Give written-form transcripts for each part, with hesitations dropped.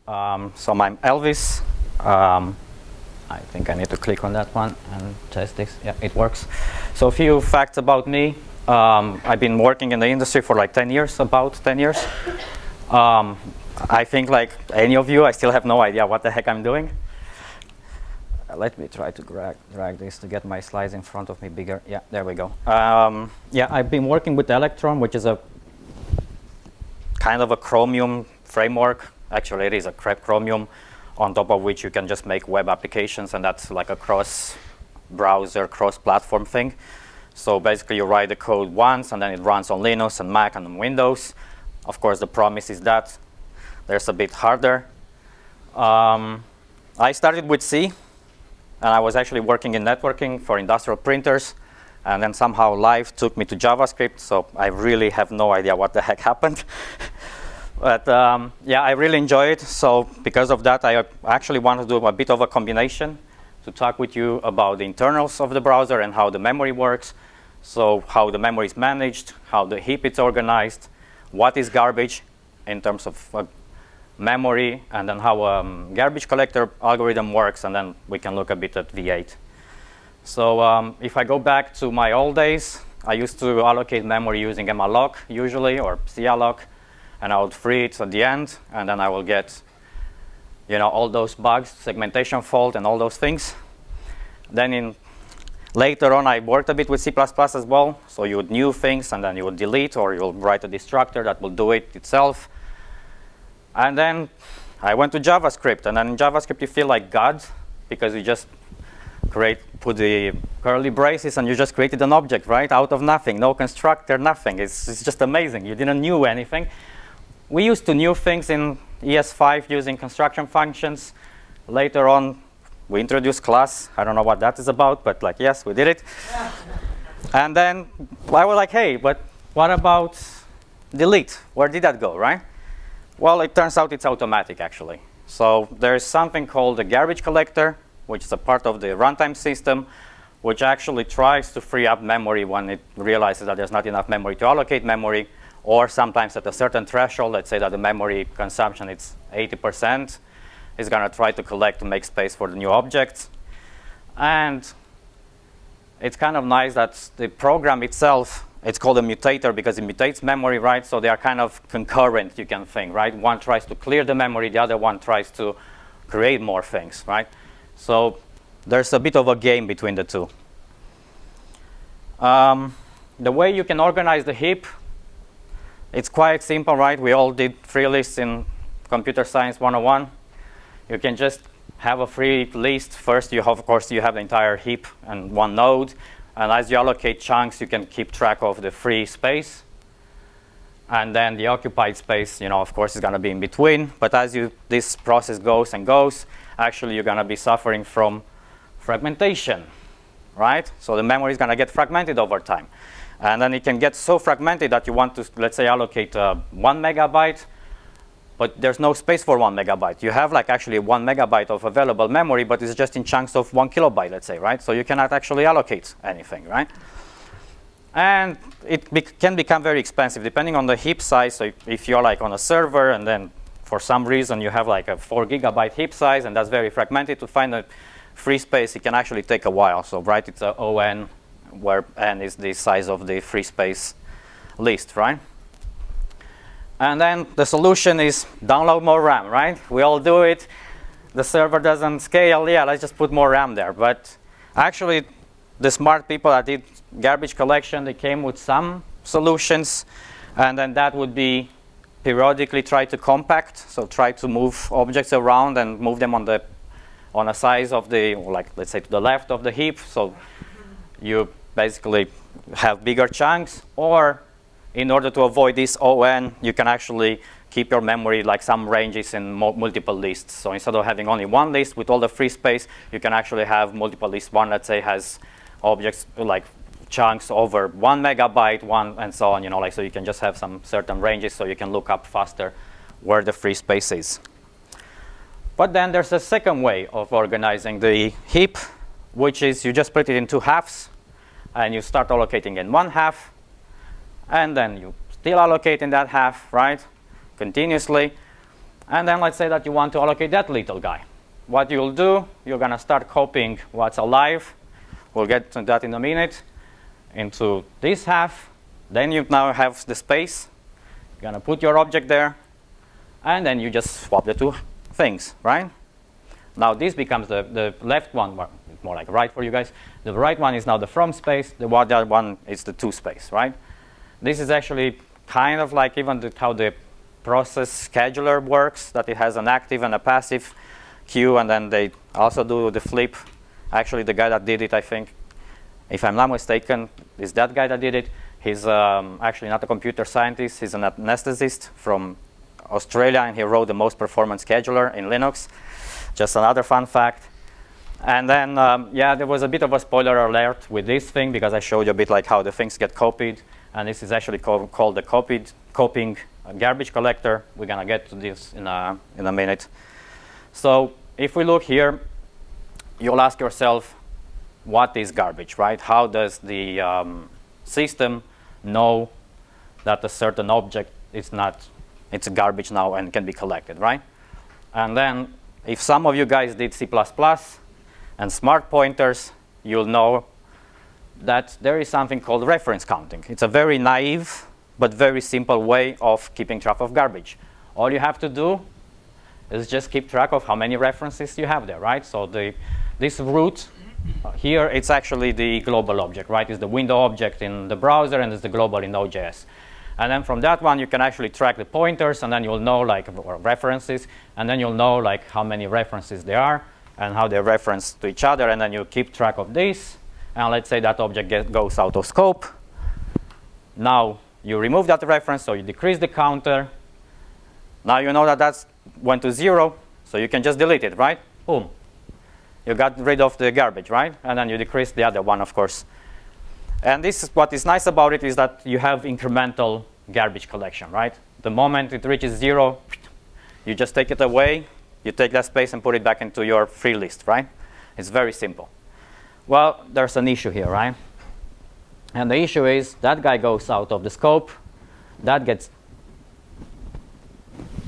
So I'm Elvis. I think I need to click on that one and test this. Yeah, it works. So a few facts about me. I've been working in the industry for like 10 years, about 10 years. I think like any of you, I still have no idea what the heck I'm doing. Let me try to drag this to get my slides in front of me bigger. Yeah, there we go. Yeah, I've been working with Electron, which is a kind of a Chromium framework. Actually, it is a Chromium on top of which you can just make web applications, and that's like a cross-browser, cross-platform thing. So basically, you write the code once, and then it runs on Linux and Mac and on Windows. Of course, the promise is that there's a bit harder. I started with C, and I was actually working in networking for industrial printers. And then somehow life took me to JavaScript, so I really have no idea what the heck happened. But yeah, I really enjoy it. So because of that, I actually want to do a bit of a combination to talk with you about the internals of the browser and how the memory works. So how the memory is managed, how the heap is organized, what is garbage in terms of memory, and then how garbage collector algorithm works, and then we can look a bit at V8. So if I go back to my old days, I used to allocate memory using malloc usually, or calloc, and I would free it at the end, and then I will get, you know, all those bugs, segmentation fault, and all those things. Then later on, I worked a bit with C++ as well. So you would new things, and then you would delete, or you'll write a destructor that will do it itself. And then I went to JavaScript, and then in JavaScript you feel like God, because you just put the curly braces, and you just created an object, right, out of nothing, no constructor, nothing. It's just amazing. You didn't know anything. We used to new things in ES5 using construction functions. Later on, we introduced class. I don't know what that is about, but like, yes, we did it. And then I was like, hey, but what about delete? Where did that go, right? Well, it turns out it's automatic, actually. So there's something called the garbage collector, which is a part of the runtime system, which actually tries to free up memory when it realizes that there's not enough memory to allocate memory, or sometimes at a certain threshold, let's say that the memory consumption is 80%, it's going to try to collect to make space for the new objects. And it's kind of nice that the program itself, it's called a mutator because it mutates memory, right? So they are kind of concurrent, you can think, right? One tries to clear the memory, the other one tries to create more things, right? So there's a bit of a game between the two. The way you can organize the heap, it's quite simple, right? We all did free lists in Computer Science 101. You can just have a free list. First, of course, you have the entire heap and one node. And as you allocate chunks, you can keep track of the free space. And then the occupied space, you know, of course, is going to be in between. But as this process goes and goes, actually, you're going to be suffering from fragmentation, right? So the memory is going to get fragmented over time. And then it can get so fragmented that you want to, let's say, allocate 1 megabyte, but there's no space for 1 megabyte. You have like actually 1 megabyte of available memory, but it's just in chunks of 1 kilobyte, let's say, right? So you cannot actually allocate anything, right? And it can become very expensive depending on the heap size. So if you're like on a server and then for some reason you have like a 4 gigabyte heap size and that's very fragmented, to find a free space, it can actually take a while. So right, it's a ON, where n is the size of the free space list, right? And then the solution is download more RAM, right? We all do it. The server doesn't scale. Yeah, let's just put more RAM there. But actually, the smart people that did garbage collection, they came with some solutions. And then that would be periodically try to compact. So try to move objects around and move them on a size of the, like, let's say to the left of the heap. So you basically have bigger chunks, or in order to avoid this ON, you can actually keep your memory like some ranges in multiple lists. So instead of having only one list with all the free space, you can actually have multiple lists. One, let's say, has objects like chunks over 1 megabyte, one, and so on. You know, like, so you can just have some certain ranges, so you can look up faster where the free space is. But then there's a second way of organizing the heap, which is you just split it in two halves, and you start allocating in one half, and then you still allocate in that half, right, continuously. And then let's say that you want to allocate that little guy. What you'll do, you're going to start copying what's alive. We'll get to that in a minute. Into this half. Then you now have the space. You're going to put your object there. And then you just swap the two things, right? Now this becomes the left one, well, more like right for you guys. The right one is now the from space. The other one is the to space, right? This is actually kind of like even how the process scheduler works, that it has an active and a passive queue, and then they also do the flip. Actually, the guy that did it, I think, if I'm not mistaken, is that guy that did it. He's actually not a computer scientist. He's an anesthetist from Australia, and he wrote the most performant scheduler in Linux. Just another fun fact. And then, yeah, there was a bit of a spoiler alert with this thing, because I showed you a bit like how the things get copied. And this is actually called the copying garbage collector. We're going to get to this in a minute. So if we look here, you'll ask yourself, what is garbage, right? How does the system know that a certain object is not, it's a garbage now and can be collected, right? And then if some of you guys did C++ and smart pointers, you'll know that there is something called reference counting. It's a very naive but very simple way of keeping track of garbage. All you have to do is just keep track of how many references you have there, right? So this root here, it's actually the global object, right? It's the window object in the browser, and it's the global in Node.js. And then from that one, you can actually track the pointers, and then you'll know, like, or references, and then you'll know, like, how many references there are and how they reference to each other, and then you keep track of this. And let's say that object goes out of scope. Now you remove that reference, so you decrease the counter. Now you know that that's went to 0, so you can just delete it, right? Boom. You got rid of the garbage, right? And then you decrease the other one, of course. And this is what is nice about it, is that you have incremental garbage collection, right? The moment it reaches 0, you just take it away. You take that space and put it back into your free list, right? It's very simple. Well, there's an issue here, right? And the issue is that guy goes out of the scope. That gets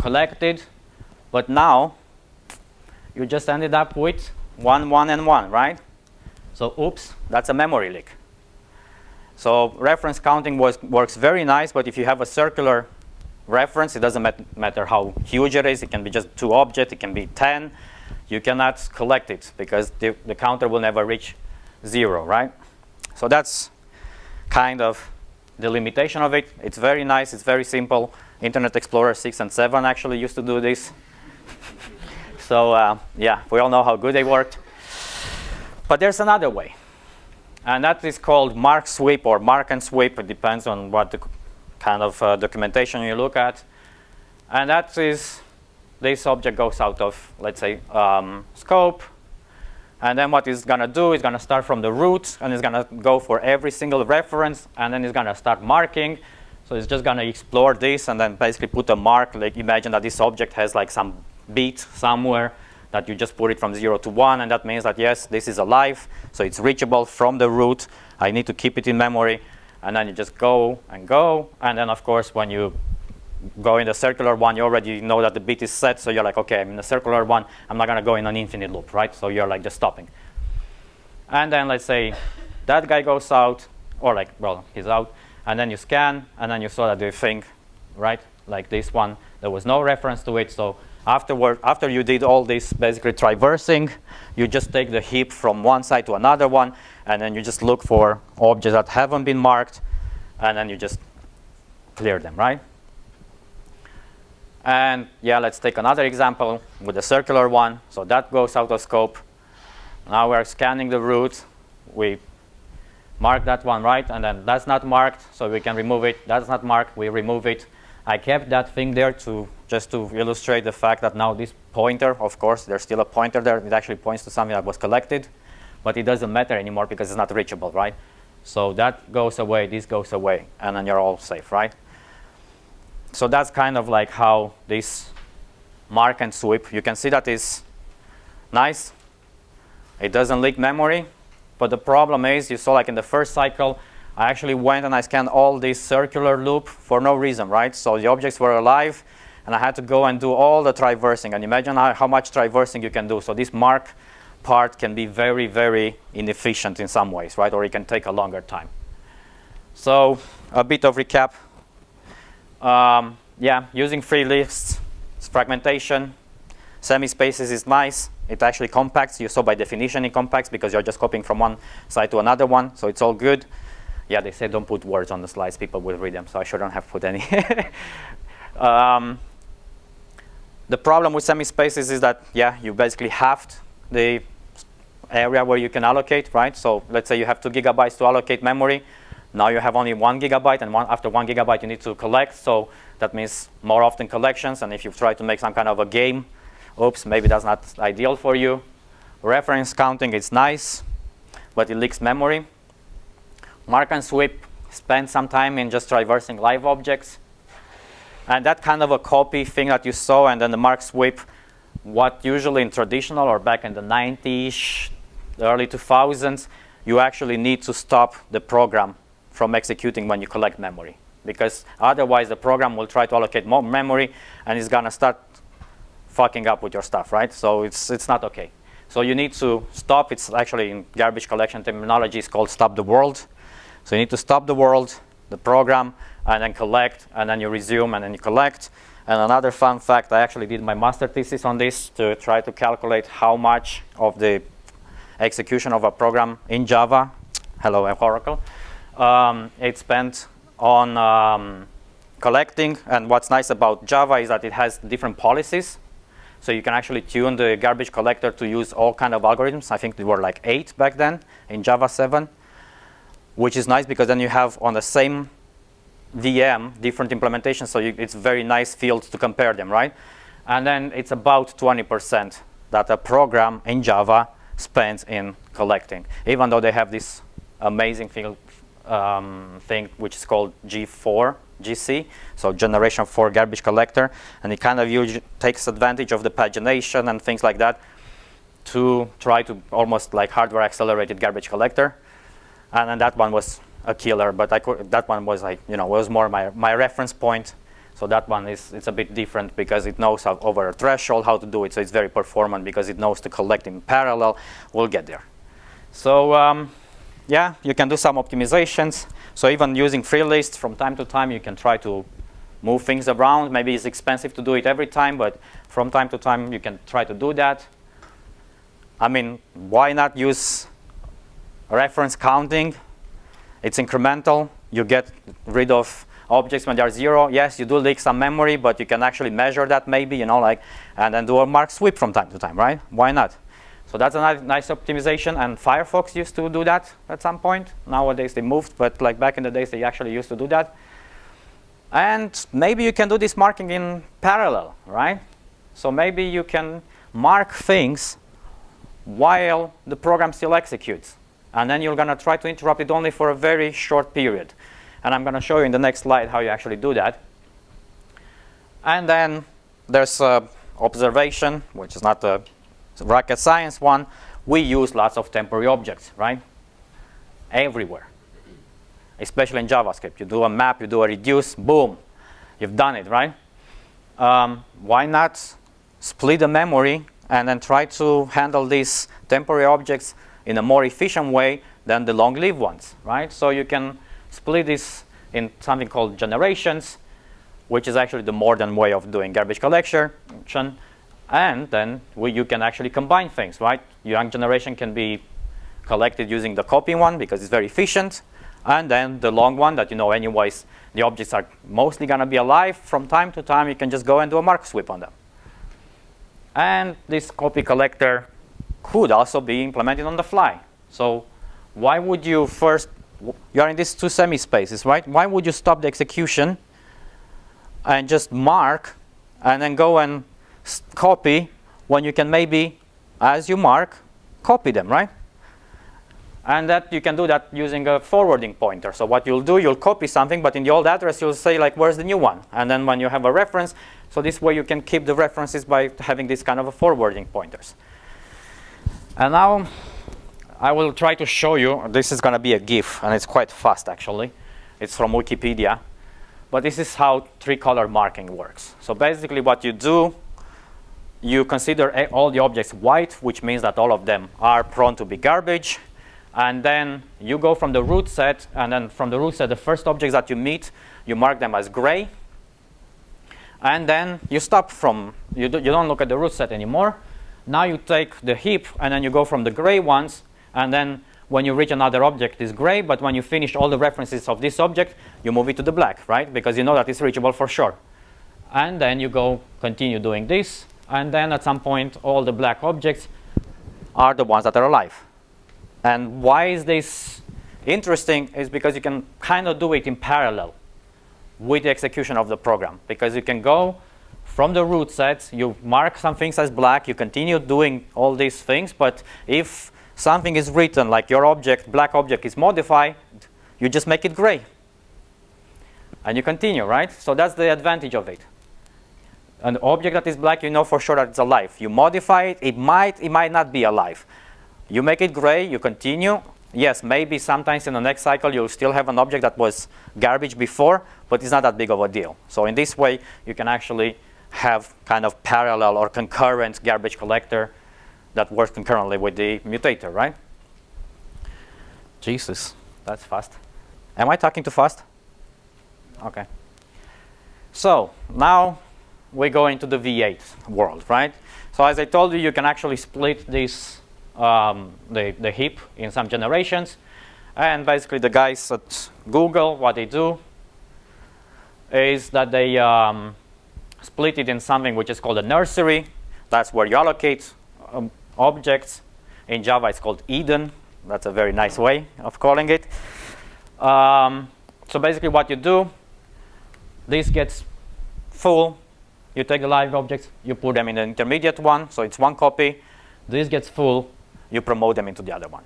collected. But now you just ended up with 1, 1, and 1, right? So oops, that's a memory leak. So reference counting works very nice, but if you have a circular reference, it doesn't matter how huge it is. It can be just 2 objects. It can be 10. You cannot collect it because the counter will never reach 0, right? So that's kind of the limitation of it. It's very nice. It's very simple. Internet Explorer 6 and 7 actually used to do this. So yeah, we all know how good they worked. But there's another way. And that is called mark sweep or mark and sweep. It depends on what the kind of documentation you look at. And that is, this object goes out of, let's say, scope. And then what it's going to do is going to start from the root, and it's going to go for every single reference, and then it's going to start marking. So it's just going to explore this and then basically put a mark. Like, imagine that this object has like some bit somewhere that you just put it from 0 to 1, and that means that, yes, this is alive, so it's reachable from the root. I need to keep it in memory. And then you just go, and then, of course, when you go in the circular one, you already know that the bit is set, so you're like, okay, I'm in the circular one, I'm not going to go in an infinite loop, right? So you're like just stopping. And then let's say that guy goes out, or like, well, he's out, and then you scan, and then you saw that the thing, right, like this one, there was no reference to it. So after you did all this basically traversing, you just take the heap from one side to another one, and then you just look for objects that haven't been marked, and then you just clear them, right? And yeah, let's take another example with the circular one. So that goes out of scope. Now we're scanning the root. We mark that one, right? And then that's not marked, so we can remove it. That's not marked, we remove it. I kept that thing there just to illustrate the fact that now this pointer, of course, there's still a pointer there. It actually points to something that was collected, but it doesn't matter anymore because it's not reachable, right? So that goes away, this goes away, and then you're all safe, right? So that's kind of like how this mark and sweep, you can see that is nice. It doesn't leak memory, but the problem is, you saw like in the first cycle, I actually went and I scanned all this circular loop for no reason, right? So the objects were alive, and I had to go and do all the traversing. And imagine how much traversing you can do. So this mark part can be very, very inefficient in some ways, right? Or it can take a longer time. So a bit of recap. Yeah, using free lists, fragmentation, semi-spaces is nice. It actually compacts. You saw by definition it compacts because you're just copying from one side to another one. So it's all good. Yeah, they say don't put words on the slides. People will read them. So I shouldn't have put any. The problem with semi-spaces is that, yeah, you basically halved the area where you can allocate, right? So let's say you have 2 gigabytes to allocate memory. Now you have only 1 gigabyte, and after 1 gigabyte you need to collect. So that means more often collections. And if you try to make some kind of a game, oops, maybe that's not ideal for you. Reference counting is nice, but it leaks memory. Mark and sweep, spend some time in just traversing live objects. And that kind of a copy thing that you saw, and then the mark sweep, what usually in traditional or back in the 90s, early 2000s, you actually need to stop the program from executing when you collect memory. Because otherwise the program will try to allocate more memory and it's gonna start fucking up with your stuff, right? So it's not okay. So you need to stop. It's actually in garbage collection terminology, it's called stop the world. So you need to stop the world, the program, and then collect, and then you resume, and then you collect. And another fun fact, I actually did my master thesis on this to try to calculate how much of the execution of a program in Java, hello Oracle, it's spent on collecting. And what's nice about Java is that it has different policies. So you can actually tune the garbage collector to use all kind of algorithms. I think there were like 8 back then in Java 7, which is nice because then you have on the same VM different implementations. So it's very nice fields to compare them, right? And then it's about 20% that a program in Java spends in collecting, even though they have this amazing thing which is called GC, so Generation 4 Garbage Collector, and it kind of takes advantage of the pagination and things like that to try to almost like hardware accelerated garbage collector. And then that one was a killer, but that one was like, was more my reference point. So that one it's a bit different because it knows over a threshold how to do it. So it's very performant because it knows to collect in parallel. We'll get there. So yeah, you can do some optimizations. So even using free lists from time to time, you can try to move things around. Maybe it's expensive to do it every time, but from time to time you can try to do that. I mean, why not use reference counting? It's incremental. You get rid of objects when they are 0. Yes, you do leak some memory, but you can actually measure that maybe, and then do a mark sweep from time to time, right? Why not? So that's a nice optimization, and Firefox used to do that at some point. Nowadays they moved, but like back in the days they actually used to do that. And maybe you can do this marking in parallel, right? So maybe you can mark things while the program still executes. And then you're going to try to interrupt it only for a very short period. And I'm going to show you in the next slide how you actually do that. And then there's observation, which is not a rocket science one. We use lots of temporary objects, right? Everywhere. Especially in JavaScript. You do a map, you do a reduce, boom. You've done it, right? Why not split the memory and then try to handle these temporary objects in a more efficient way than the long-lived ones, right? So you can split this in something called generations, which is actually the modern way of doing garbage collection. And then you can actually combine things, right? Young generation can be collected using the copy one because it's very efficient. And then the long one that anyways, the objects are mostly going to be alive. From time to time, you can just go and do a mark sweep on them. And this copy collector could also be implemented on the fly. So why would you first, you're in these 2 semi-spaces, right? Why would you stop the execution and just mark and then go and copy when you can maybe, as you mark, copy them, right? And that you can do that using a forwarding pointer. So what you'll do, you'll copy something, but in the old address you'll say like, where's the new one? And then when you have a reference, so this way you can keep the references by having this kind of a forwarding pointers. And now I will try to show you, this is going to be a GIF, and it's quite fast actually. It's from Wikipedia. but this is how three-color marking works. So basically what you do, you consider all the objects white, which means that all of them are prone to be garbage. And then you go from the root set, and then from the root set, the first objects that you meet, you mark them as gray. And then you stop from, you don't look at the root set anymore. Now you take the heap, and then you go from the gray ones, and then when you reach another object, it's gray, but when you finish all the references of this object, you move it to the black, right? Because you know that it's reachable for sure. And then you go continue doing this, and then at some point, all the black objects are the ones that are alive. And why is this interesting is because you can kind of do it in parallel with the execution of the program. Because you can go from the root set, you mark some things as black, you continue doing all these things, but if something is written, like your object, black object is modified, you just make it gray. And you continue, right? So that's the advantage of it. An object that is black, you know for sure that it's alive. You modify it, it might not be alive. You make it gray, you continue. Yes, maybe sometimes in the next cycle you'll still have an object that was garbage before, but it's not that big of a deal. So in this way, you can actually have kind of parallel or concurrent garbage collector that works concurrently with the mutator, right? Jesus, that's fast. Am I talking too fast? Okay. So now we go into the V8 world, right? So as I told you, you can actually split this the heap in some generations, and basically the guys at Google, what they do is that they split it in something which is called a nursery. That's where you allocate objects. In Java, it's called Eden. That's a very nice way of calling it. So basically what you do, this gets full. You take the live objects, you put them in the intermediate one, so it's one copy. This gets full, you promote them into the other one.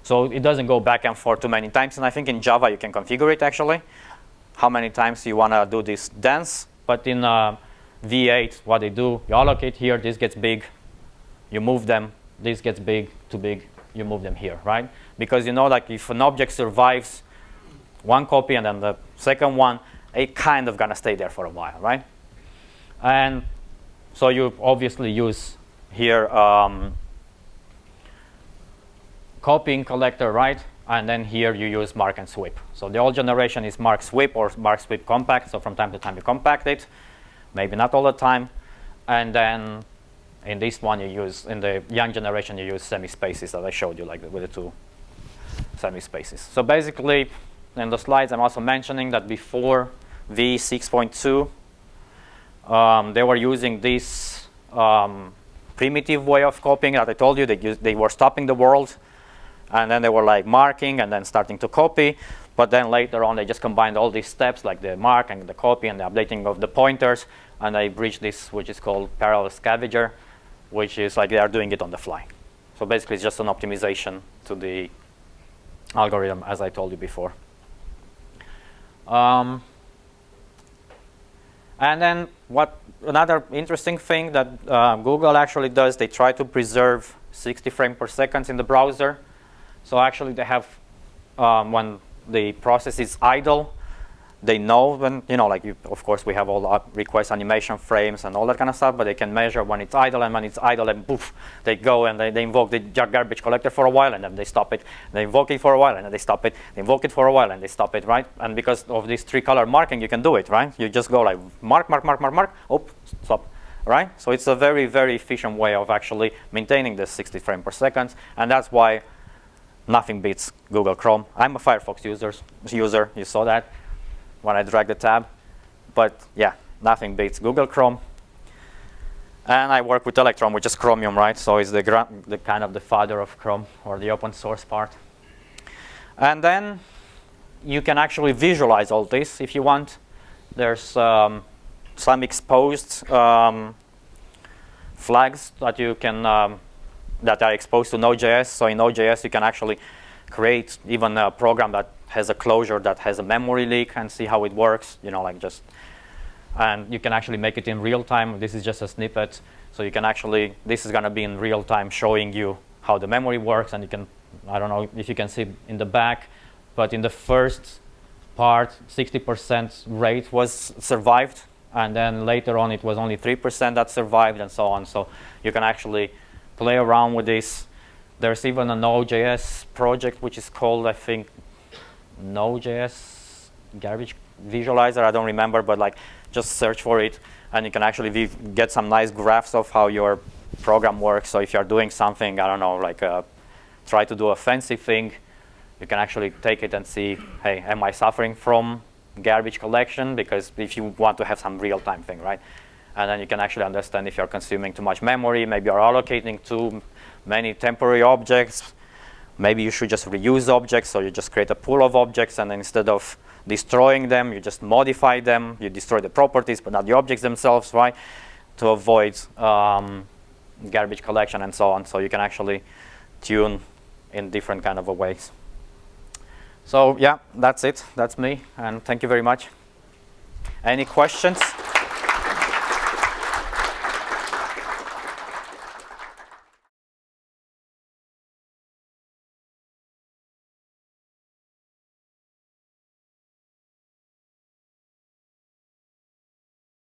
So it doesn't go back and forth too many times. And I think in Java you can configure it actually, how many times you want to do this dance. But in V8, what they do, you allocate here, this gets big, you move them, this gets big, too big, you move them here, right? Because you know, like if an object survives one copy and then the second one, it kind of gonna stay there for a while, right? And so you obviously use here copying collector, right? And then here you use mark and sweep. So the old generation is mark sweep or mark sweep compact. So from time to time you compact it, maybe not all the time. And then in this one you use, in the young generation you use semi-spaces that I showed you, like with the two semi-spaces. So basically in the slides I'm also mentioning that before V6.2 they were using this primitive way of copying that I told you. They were stopping the world, and then they were like marking and then starting to copy. But then later on, they just combined all these steps, like the mark and the copy and the updating of the pointers, and they bridged this, which is called parallel scavenger, which is like they are doing it on the fly. So basically, it's just an optimization to the algorithm, as I told you before. And then another interesting thing that Google actually does, they try to preserve 60 frames per second in the browser. So actually they have, when the process is idle, they know when, like of course we have all the request animation frames and all that kind of stuff, but they can measure when it's idle, and when it's idle, and poof, they go and they invoke the garbage collector for a while, and then they stop it. They invoke it for a while, and then they stop it. They invoke it for a while, and they stop it, right? And because of this three-color marking, you can do it, right? You just go like mark, mark, mark, mark, mark, oh, stop, right? So it's a very, very efficient way of actually maintaining the 60 frames per second, and that's why nothing beats Google Chrome. I'm a Firefox user, you saw that when I drag the tab. But yeah, nothing beats Google Chrome. And I work with Electron, which is Chromium, right? So it's the kind of the father of Chrome, or the open source part. And then you can actually visualize all this if you want. There's some exposed flags that you can that are exposed to Node.js. So in Node.js, you can actually create even a program that has a closure that has a memory leak and see how it works, and you can actually make it in real time. This is just a snippet. So you can actually, this is going to be in real time showing you how the memory works, and you can, I don't know if you can see in the back, but in the first part, 60% rate was survived, and then later on it was only 3% that survived, and so on. So you can actually play around with this. There's even a Node.js project which is called, I think, Node.js garbage visualizer. I don't remember, but like just search for it, and you can actually get some nice graphs of how your program works. So if you're doing something, I don't know, like try to do a fancy thing, you can actually take it and see, hey, am I suffering from garbage collection? Because if you want to have some real-time thing, right? And then you can actually understand if you're consuming too much memory, maybe you're allocating too many temporary objects, maybe you should just reuse objects, so you just create a pool of objects, and then instead of destroying them, you just modify them, you destroy the properties, but not the objects themselves, right? To avoid garbage collection and so on. So you can actually tune in different kind of ways. So yeah, that's it. That's me, and thank you very much. Any questions?